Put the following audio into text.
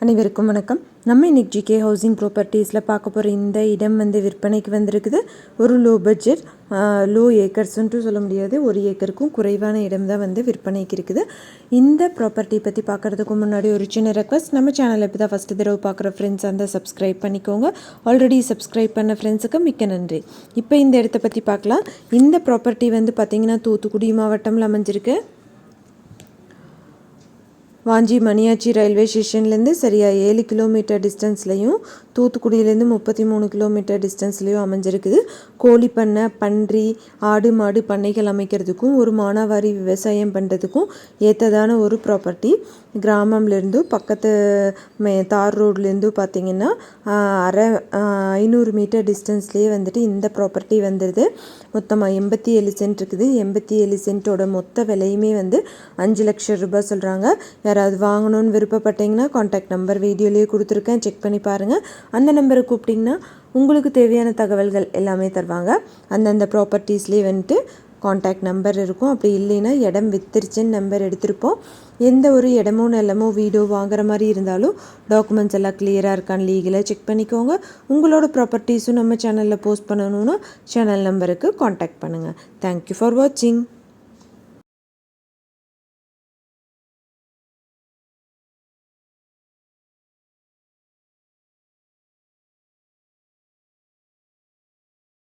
அனைவருக்கும் வணக்கம். நம்ம இன்னைக்கு ஜிகே ஹவுசிங் ப்ராப்பர்ட்டிஸில் பார்க்க போகிற இந்த இடம் விற்பனைக்கு வந்திருக்குது. ஒரு லோ பட்ஜெட், லோ ஏக்கர்ஸ்ன்ட்டு சொல்ல முடியாது, 1 ஏக்கருக்கும் குறைவான இடம் தான் விற்பனைக்கு இருக்குது. இந்த ப்ராப்பர்ட்டி பற்றி பார்க்குறதுக்கு முன்னாடி ஒரு சின்ன ரெக்வஸ்ட், நம்ம சேனலை இப்போ தான் ஃபஸ்ட்டு தடவை பார்க்குற ஃப்ரெண்ட்ஸ் அந்த சப்ஸ்கிரைப் பண்ணிக்கோங்க. ஆல்ரெடி சப்ஸ்கிரைப் பண்ண ஃப்ரெண்ட்ஸுக்கு மிக்க நன்றி. இப்போ இந்த இடத்த பற்றி பார்க்கலாம். இந்த ப்ராப்பர்ட்டி பார்த்திங்கன்னா தூத்துக்குடி மாவட்டம்ல அமைஞ்சிருக்கு. வாஞ்சி மணியாச்சி ரயில்வே ஸ்டேஷன்லேருந்து சரியாக 7 கிலோமீட்டர் டிஸ்டன்ஸ்லையும், தூத்துக்குடியிலேருந்து 33 கிலோமீட்டர் டிஸ்டன்ஸ்லையும் அமைஞ்சிருக்குது. கோழி பண்ணை, பன்றி, ஆடு மாடு பண்ணைகள் அமைக்கிறதுக்கும் ஒரு மானாவாரி விவசாயம் பண்ணுறதுக்கும் ஏற்றதான ஒரு ப்ராப்பர்ட்டி. கிராமம்லேருந்து பக்கத்து தார் ரோட்லேருந்து பார்த்திங்கன்னா 500 மீட்டர் டிஸ்டன்ஸ்லேயே இந்த ப்ராப்பர்ட்டி வந்துடுது. மொத்தமாக 87 சென்ட் இருக்குது. 87 சென்ட்டோட மொத்த விலையுமே 5 லட்சம் ரூபாய் சொல்கிறாங்க. யாராவது வாங்கணும்னு விருப்பப்பட்டீங்கன்னா காண்டாக்ட் நம்பர் வீடியோலேயே கொடுத்துருக்கேன், செக் பண்ணி பாருங்கள். அந்த நம்பரை கூப்பிட்டிங்கன்னா உங்களுக்கு தேவையான தகவல்கள் எல்லாமே தருவாங்க. அந்தந்த ப்ராப்பர்ட்டிஸ்லேயே காண்டாக்ட் நம்பர் இருக்கும். அப்படி இல்லைன்னா இடம் வித்துருச்சுன்னு நம்பர் எடுத்திருப்போம். எந்த ஒரு இடமோ நிலமோ வீடோ வாங்குற மாதிரி இருந்தாலும் டாக்குமெண்ட்ஸ் எல்லாம் கிளியராக இருக்கான்னு லீகலாக செக் பண்ணிக்கோங்க. உங்களோட ப்ராப்பர்ட்டிஸும் நம்ம சேனலில் போஸ்ட் பண்ணணுன்னா சேனல் நம்பருக்கு காண்டாக்ட் பண்ணுங்கள். தேங்க்யூ ஃபார் வாட்சிங்.